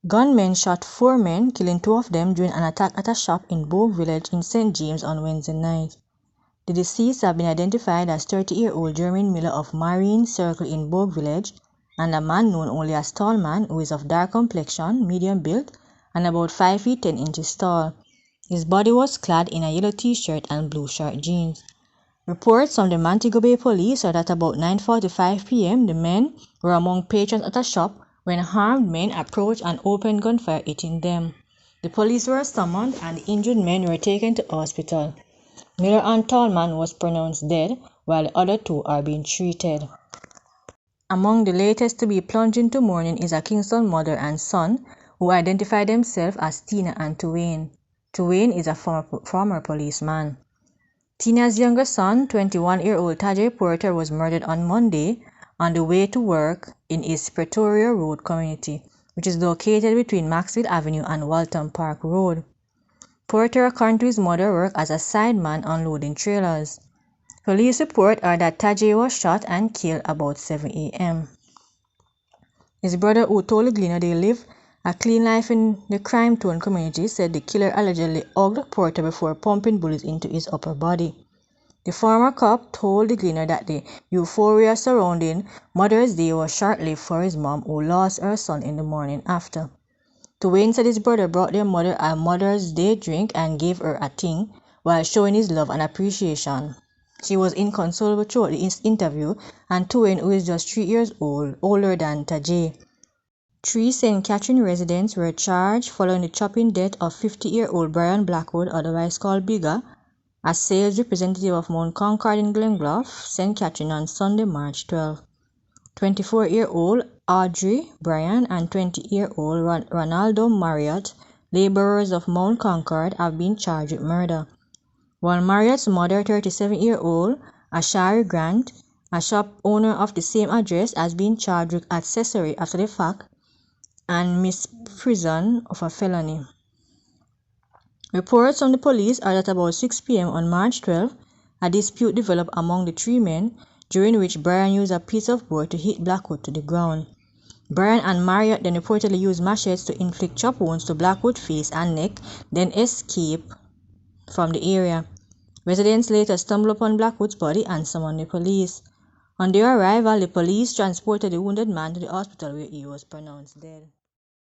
Gunmen shot 4 men, killing 2 of them during an attack at a shop in Bogue Village in St. James on Wednesday night. The deceased have been identified as 30-year-old Jermaine Miller of Marine Circle in Bogue Village and a man known only as Tall Man, who is of dark complexion, medium build, and about 5 feet 10 inches tall. His body was clad in a yellow t-shirt and blue short jeans. Reports from the Montego Bay police are that about 9:45 p.m. the men were among patrons at a shop when armed men approached and opened gunfire, hitting them. The police were summoned and the injured men were taken to hospital. Miller and Tallman was pronounced dead, while the other 2 are being treated. Among the latest to be plunged into mourning is a Kingston mother and son who identify themselves as Tina and Tuane. Tuane is a former policeman. Tina's younger son, 21-year-old Tajay Porter, was murdered on Monday on the way to work in his Pretoria Road community, which is located between Maxfield Avenue and Walton Park Road. Porter, according to his mother, worked as a sideman unloading trailers. Police reports are that Tajay was shot and killed about 7 a.m. His brother, who told the Gleaner they live a clean life in the crime-torn community, said the killer allegedly hugged Porter before pumping bullets into his upper body. The former cop told the Gleaner that the euphoria surrounding Mother's Day was short-lived for his mom, who lost her son in the morning after. Tuane said his brother brought their mother a Mother's Day drink and gave her a thing while showing his love and appreciation. She was inconsolable throughout the interview, and Tuane, who is just 3 years old, older than Tajay. 3 St. Catherine residents were charged following the chopping death of 50-year-old Brian Blackwood, otherwise called Bigger, a sales representative of Mount Concord in Glenbluff, St. Catherine on Sunday, March 12. 24-year-old Audrey Bryan and 20-year-old Ronaldo Marriott, laborers of Mount Concord, have been charged with murder. While Marriott's mother, 37-year-old Ashari Grant, a shop owner of the same address, has been charged with accessory after the fact and misprision of a felony. Reports from the police are that about 6 p.m. on March 12, a dispute developed among the 3 men, during which Brian used a piece of board to hit Blackwood to the ground. Brian and Marriott then reportedly used machetes to inflict chop wounds to Blackwood's face and neck, then escape from the area. Residents later stumbled upon Blackwood's body and summoned the police. On their arrival, the police transported the wounded man to the hospital where he was pronounced dead.